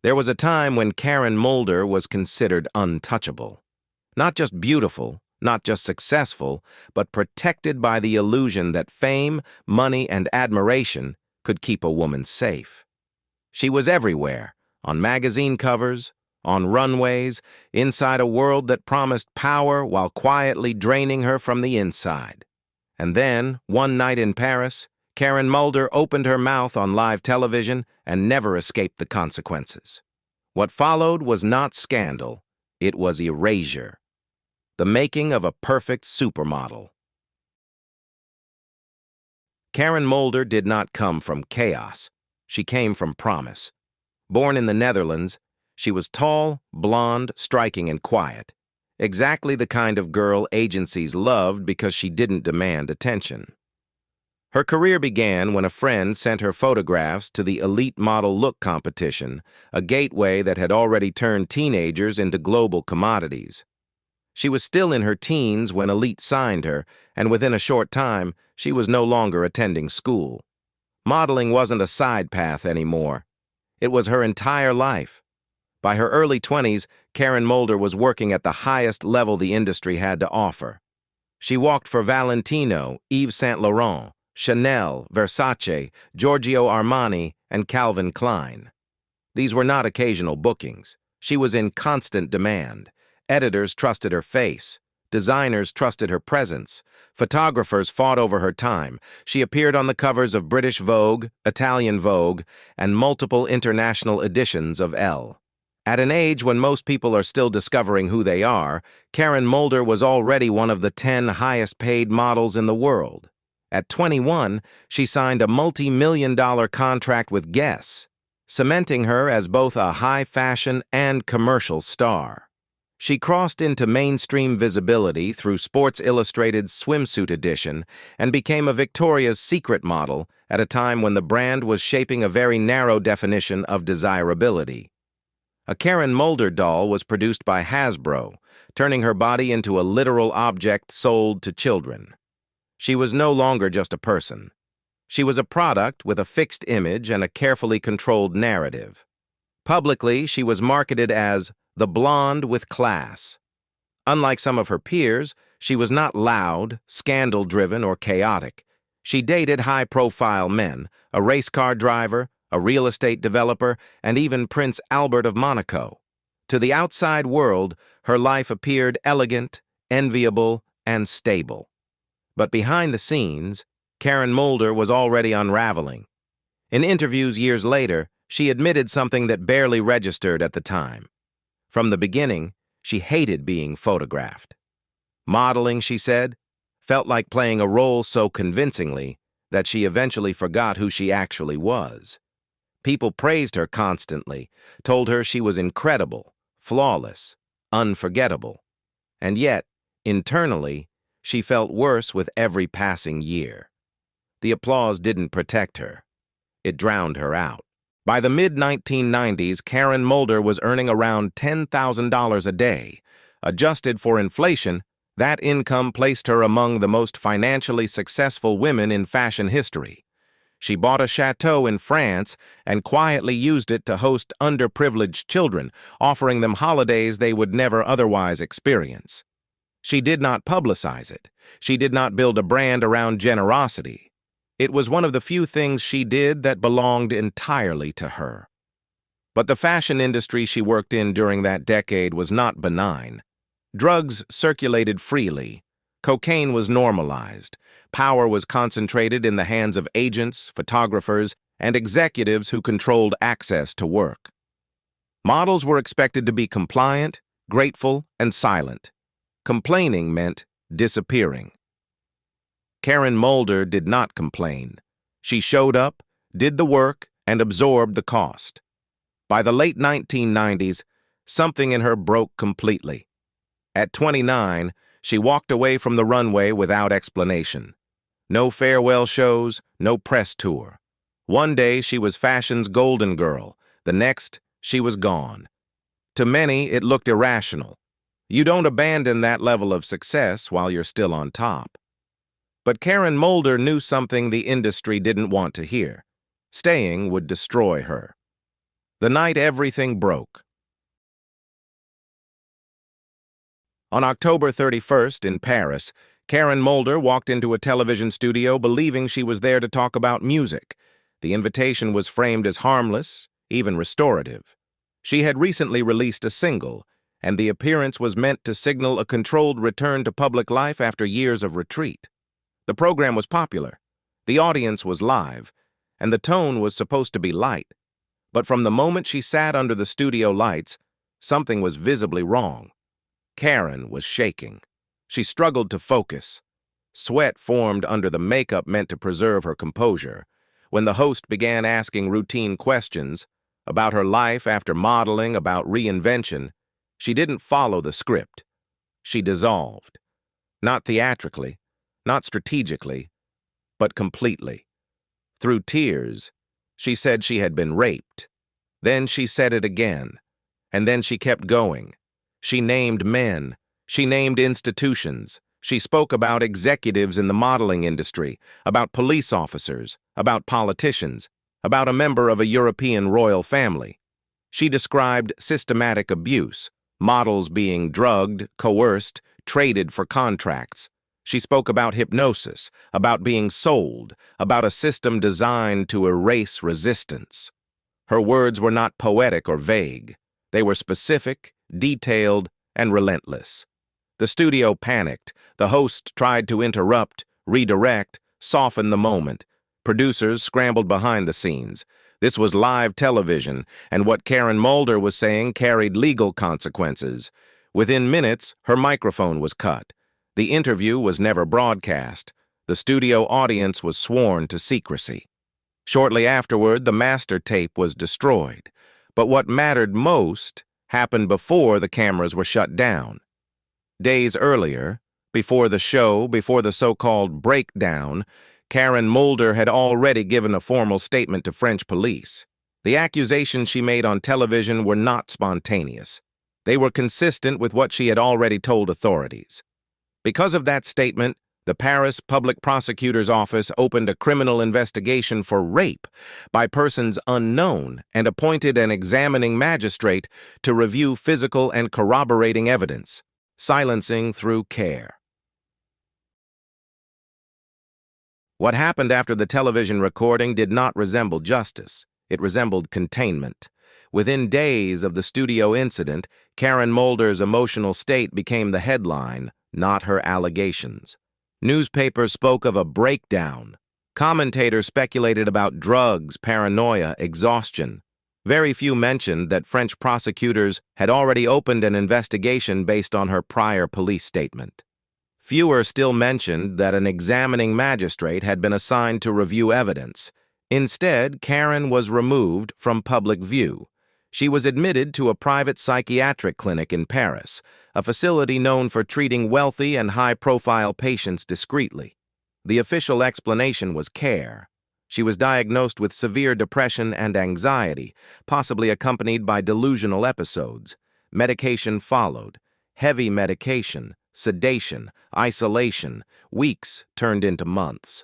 There was a time when Karen Mulder was considered untouchable. Not just beautiful, not just successful, but protected by the illusion that fame, money, and admiration could keep a woman safe. She was everywhere, on magazine covers, on runways, inside a world that promised power while quietly draining her from the inside. And then, one night in Paris, Karen Mulder opened her mouth on live television and never escaped the consequences. What followed was not scandal, it was erasure. The making of a perfect supermodel. Karen Mulder did not come from chaos. She came from promise. Born in the Netherlands, she was tall, blonde, striking, and quiet. Exactly the kind of girl agencies loved because she didn't demand attention. Her career began when a friend sent her photographs to the Elite Model Look competition, a gateway that had already turned teenagers into global commodities. She was still in her teens when Elite signed her, and within a short time, she was no longer attending school. Modeling wasn't a side path anymore. It was her entire life. By her early 20s, Karen Mulder was working at the highest level the industry had to offer. She walked for Valentino, Yves Saint Laurent, Chanel, Versace, Giorgio Armani, and Calvin Klein. These were not occasional bookings. She was in constant demand. Editors trusted her face. Designers trusted her presence. Photographers fought over her time. She appeared on the covers of British Vogue, Italian Vogue, and multiple international editions of Elle. At an age when most people are still discovering who they are, Karen Mulder was already one of the 10 highest-paid models in the world. At 21, she signed a multi-million-dollar contract with Guess, cementing her as both a high-fashion and commercial star. She crossed into mainstream visibility through Sports Illustrated's swimsuit edition and became a Victoria's Secret model at a time when the brand was shaping a very narrow definition of desirability. A Karen Mulder doll was produced by Hasbro, turning her body into a literal object sold to children. She was no longer just a person. She was a product with a fixed image and a carefully controlled narrative. Publicly, she was marketed as the blonde with class. Unlike some of her peers, she was not loud, scandal-driven, or chaotic. She dated high-profile men, a race car driver, a real estate developer, and even Prince Albert of Monaco. To the outside world, her life appeared elegant, enviable, and stable. But behind the scenes, Karen Mulder was already unraveling. In interviews years later, she admitted something that barely registered at the time. From the beginning, she hated being photographed. Modeling, she said, felt like playing a role so convincingly that she eventually forgot who she actually was. People praised her constantly, told her she was incredible, flawless, unforgettable. And yet, internally, she felt worse with every passing year. The applause didn't protect her. It drowned her out. By the mid-1990s, Karen Mulder was earning around $10,000 a day. Adjusted for inflation, that income placed her among the most financially successful women in fashion history. She bought a chateau in France and quietly used it to host underprivileged children, offering them holidays they would never otherwise experience. She did not publicize it. She did not build a brand around generosity. It was one of the few things she did that belonged entirely to her. But the fashion industry she worked in during that decade was not benign. Drugs circulated freely. Cocaine was normalized. Power was concentrated in the hands of agents, photographers, and executives who controlled access to work. Models were expected to be compliant, grateful, and silent. Complaining meant disappearing. Karen Mulder did not complain. She showed up, did the work, and absorbed the cost. By the late 1990s, something in her broke completely. At 29, she walked away from the runway without explanation. No farewell shows, no press tour. One day she was fashion's golden girl, the next she was gone. To many, it looked irrational. You don't abandon that level of success while you're still on top. But Karen Mulder knew something the industry didn't want to hear. Staying would destroy her. The night everything broke. On October 31st in Paris, Karen Mulder walked into a television studio believing she was there to talk about music. The invitation was framed as harmless, even restorative. She had recently released a single, and the appearance was meant to signal a controlled return to public life after years of retreat. The program was popular, the audience was live, and the tone was supposed to be light. But from the moment she sat under the studio lights, something was visibly wrong. Karen was shaking. She struggled to focus. Sweat formed under the makeup meant to preserve her composure. When the host began asking routine questions about her life after modeling, about reinvention, she didn't follow the script. She dissolved. Not theatrically, not strategically, but completely. Through tears, she said she had been raped. Then she said it again. And then she kept going. She named men. She named institutions. She spoke about executives in the modeling industry, about police officers, about politicians, about a member of a European royal family. She described systematic abuse, models being drugged, coerced, traded for contracts. She spoke about hypnosis, about being sold, about a system designed to erase resistance. Her words were not poetic or vague. They were specific, detailed, and relentless. The studio panicked. The host tried to interrupt, redirect, soften the moment. Producers scrambled behind the scenes. This was live television, and what Karen Mulder was saying carried legal consequences. Within minutes, her microphone was cut. The interview was never broadcast. The studio audience was sworn to secrecy. Shortly afterward, the master tape was destroyed. But what mattered most happened before the cameras were shut down. Days earlier, before the show, before the so-called breakdown, Karen Mulder had already given a formal statement to French police. The accusations she made on television were not spontaneous. They were consistent with what she had already told authorities. Because of that statement, the Paris Public Prosecutor's Office opened a criminal investigation for rape by persons unknown and appointed an examining magistrate to review physical and corroborating evidence, silencing through care. What happened after the television recording did not resemble justice. It resembled containment. Within days of the studio incident, Karen Mulder's emotional state became the headline, not her allegations. Newspapers spoke of a breakdown. Commentators speculated about drugs, paranoia, exhaustion. Very few mentioned that French prosecutors had already opened an investigation based on her prior police statement. Fewer still mentioned that an examining magistrate had been assigned to review evidence. Instead, Karen was removed from public view. She was admitted to a private psychiatric clinic in Paris, a facility known for treating wealthy and high-profile patients discreetly. The official explanation was care. She was diagnosed with severe depression and anxiety, possibly accompanied by delusional episodes. Medication followed. Heavy medication, sedation, isolation. Weeks turned into months.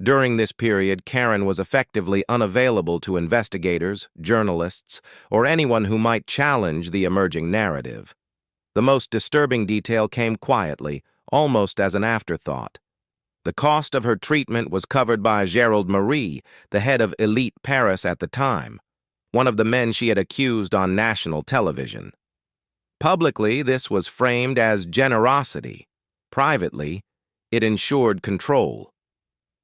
During this period, Karen was effectively unavailable to investigators, journalists, or anyone who might challenge the emerging narrative. The most disturbing detail came quietly, almost as an afterthought. The cost of her treatment was covered by Gerald Marie, the head of Elite Paris at the time, one of the men she had accused on national television. Publicly, this was framed as generosity. Privately, it ensured control.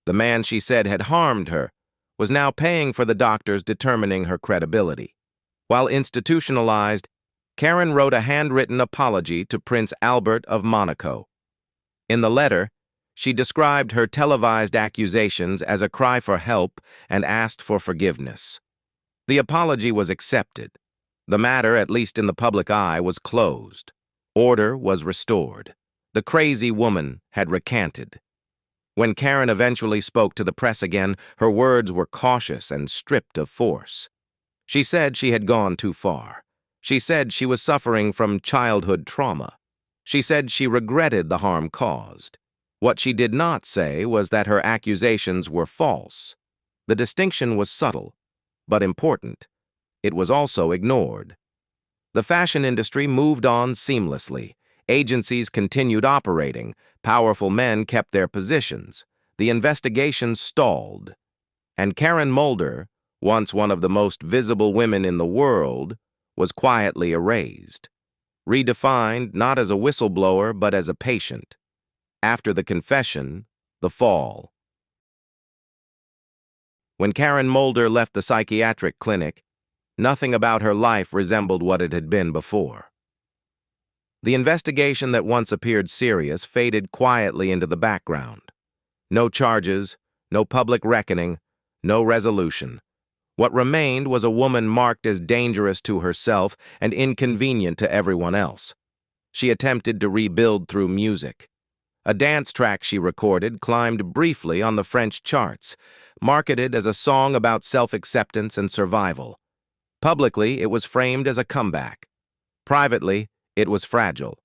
The man she said had harmed her was now paying for the doctors determining her credibility. While institutionalized, Karen wrote a handwritten apology to Prince Albert of Monaco. In the letter, she described her televised accusations as a cry for help and asked for forgiveness. The apology was accepted. The matter, at least in the public eye, was closed. Order was restored. The crazy woman had recanted. When Karen eventually spoke to the press again, her words were cautious and stripped of force. She said she had gone too far. She said she was suffering from childhood trauma. She said she regretted the harm caused. What she did not say was that her accusations were false. The distinction was subtle, but important. it was also ignored. The fashion industry moved on seamlessly. Agencies continued operating. Powerful men kept their positions. The investigation stalled. And Karen Mulder, once one of the most visible women in the world, was quietly erased. Redefined not as a whistleblower but as a patient. After the confession, the fall. When Karen Mulder left the psychiatric clinic, nothing about her life resembled what it had been before. The investigation that once appeared serious faded quietly into the background. No charges, no public reckoning, no resolution. What remained was a woman marked as dangerous to herself and inconvenient to everyone else. She attempted to rebuild through music. A dance track she recorded climbed briefly on the French charts, marketed as a song about self-acceptance and survival. Publicly, it was framed as a comeback. Privately, it was fragile.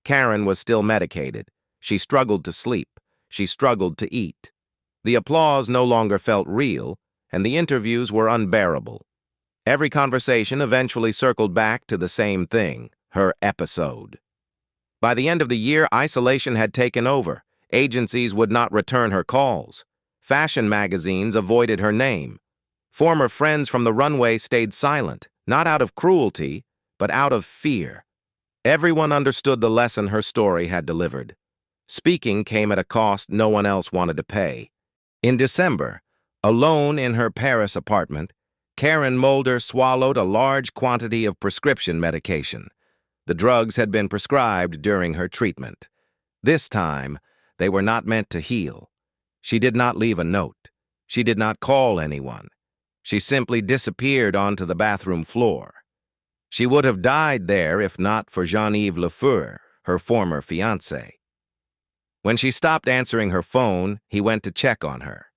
Karen was still medicated. She struggled to sleep. She struggled to eat. The applause no longer felt real, and the interviews were unbearable. Every conversation eventually circled back to the same thing, her episode. By the end of the year, isolation had taken over. Agencies would not return her calls. Fashion magazines avoided her name. Former friends from the runway stayed silent, not out of cruelty, but out of fear. Everyone understood the lesson her story had delivered. Speaking came at a cost no one else wanted to pay. In December, alone in her Paris apartment, Karen Mulder swallowed a large quantity of prescription medication. The drugs had been prescribed during her treatment. This time, they were not meant to heal. She did not leave a note. She did not call anyone. She simply disappeared onto the bathroom floor. She would have died there if not for Jean-Yves Lefeur, her former fiancé. When she stopped answering her phone, he went to check on her.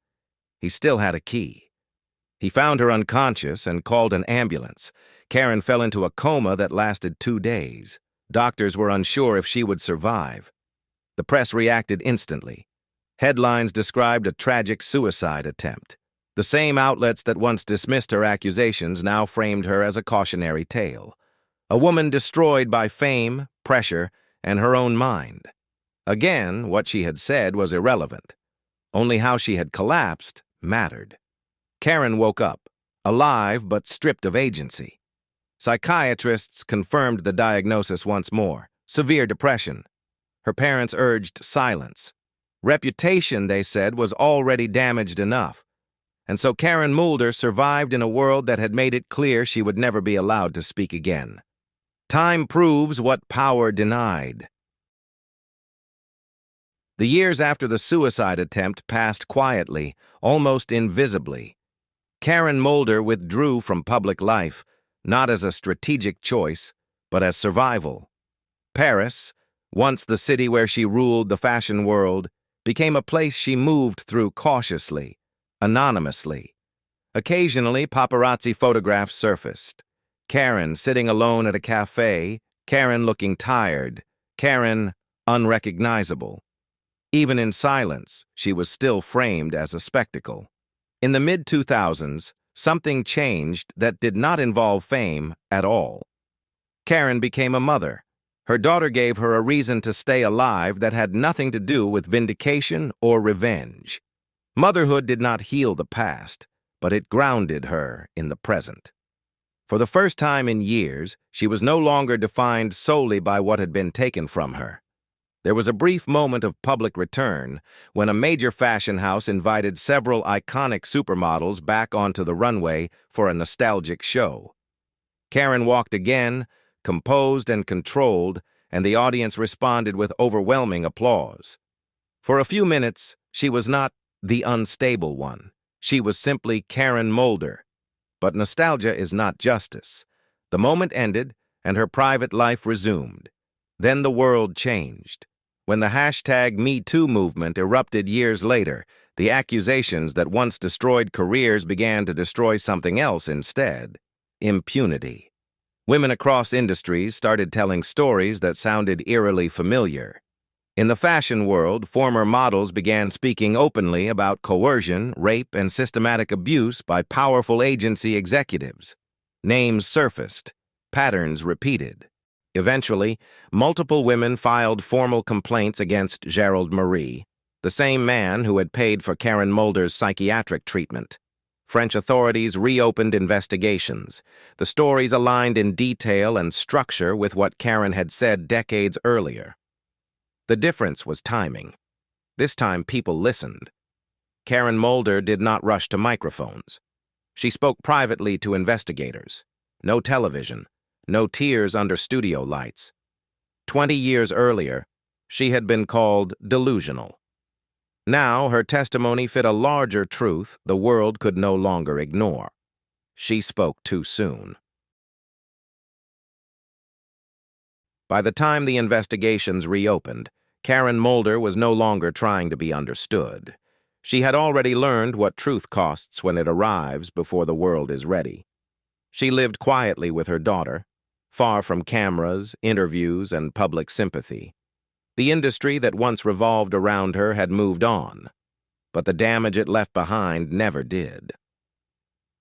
He still had a key. He found her unconscious and called an ambulance. Karen fell into a coma that lasted 2 days. Doctors were unsure if she would survive. The press reacted instantly. Headlines described a tragic suicide attempt. The same outlets that once dismissed her accusations now framed her as a cautionary tale. A woman destroyed by fame, pressure, and her own mind. Again, what she had said was irrelevant. Only how she had collapsed mattered. Karen woke up, alive but stripped of agency. Psychiatrists confirmed the diagnosis once more: severe depression. Her parents urged silence. Reputation, they said, was already damaged enough. And so Karen Mulder survived in a world that had made it clear she would never be allowed to speak again. Time proves what power denied. The years after the suicide attempt passed quietly, almost invisibly. Karen Mulder withdrew from public life, not as a strategic choice, but as survival. Paris, once the city where she ruled the fashion world, became a place she moved through cautiously, anonymously. Occasionally, paparazzi photographs surfaced. Karen sitting alone at a cafe, Karen looking tired, Karen unrecognizable. Even in silence, she was still framed as a spectacle. In the mid-2000s, something changed that did not involve fame at all. Karen became a mother. Her daughter gave her a reason to stay alive that had nothing to do with vindication or revenge. Motherhood did not heal the past, but it grounded her in the present. For the first time in years, she was no longer defined solely by what had been taken from her. There was a brief moment of public return when a major fashion house invited several iconic supermodels back onto the runway for a nostalgic show. Karen walked again, composed and controlled, and the audience responded with overwhelming applause. For a few minutes, she was not the unstable one. She was simply Karen Mulder. But nostalgia is not justice. The moment ended, and her private life resumed. Then the world changed. When the #MeToo movement erupted years later, the accusations that once destroyed careers began to destroy something else instead: impunity. Women across industries started telling stories that sounded eerily familiar. In the fashion world, former models began speaking openly about coercion, rape, and systematic abuse by powerful agency executives. Names surfaced, patterns repeated. Eventually, multiple women filed formal complaints against Gerald Marie, the same man who had paid for Karen Mulder's psychiatric treatment. French authorities reopened investigations. The stories aligned in detail and structure with what Karen had said decades earlier. The difference was timing. This time people listened. Karen Mulder did not rush to microphones. She spoke privately to investigators. No television, no tears under studio lights. 20 years earlier, she had been called delusional. Now her testimony fit a larger truth the world could no longer ignore. She spoke too soon. By the time the investigations reopened, Karen Mulder was no longer trying to be understood. She had already learned what truth costs when it arrives before the world is ready. She lived quietly with her daughter, far from cameras, interviews, and public sympathy. The industry that once revolved around her had moved on, but the damage it left behind never did.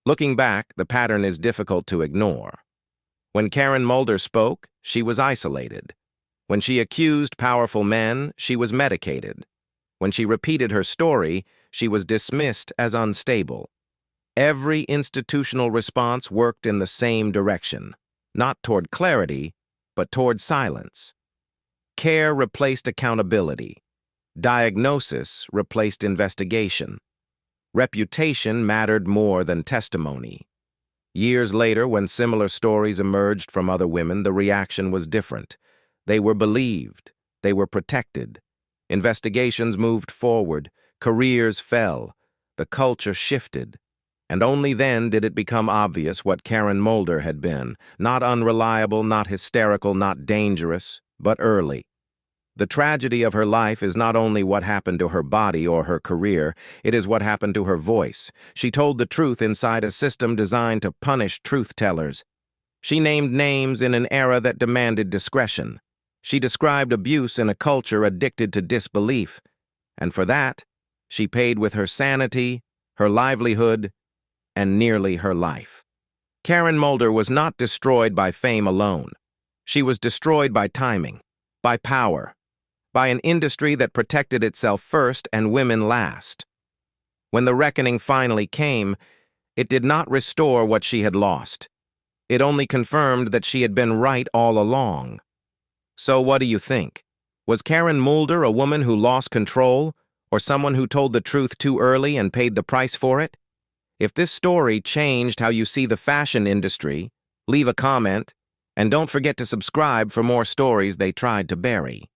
Looking back, the pattern is difficult to ignore. When Karen Mulder spoke, she was isolated. When she accused powerful men, she was medicated. When she repeated her story, she was dismissed as unstable. Every institutional response worked in the same direction, not toward clarity, but toward silence. Care replaced accountability. Diagnosis replaced investigation. Reputation mattered more than testimony. Years later, when similar stories emerged from other women, the reaction was different. They were believed. They were protected. Investigations moved forward. Careers fell. The culture shifted. And only then did it become obvious what Karen Mulder had been. Not unreliable, not hysterical, not dangerous, but early. The tragedy of her life is not only what happened to her body or her career, it is what happened to her voice. She told the truth inside a system designed to punish truth-tellers. She named names in an era that demanded discretion. She described abuse in a culture addicted to disbelief. And for that, she paid with her sanity, her livelihood, and nearly her life. Karen Mulder was not destroyed by fame alone. She was destroyed by timing, by power, by an industry that protected itself first and women last. When the reckoning finally came, it did not restore what she had lost. It only confirmed that she had been right all along. So what do you think? Was Karen Mulder a woman who lost control, or someone who told the truth too early and paid the price for it? If this story changed how you see the fashion industry, leave a comment, and don't forget to subscribe for more stories they tried to bury.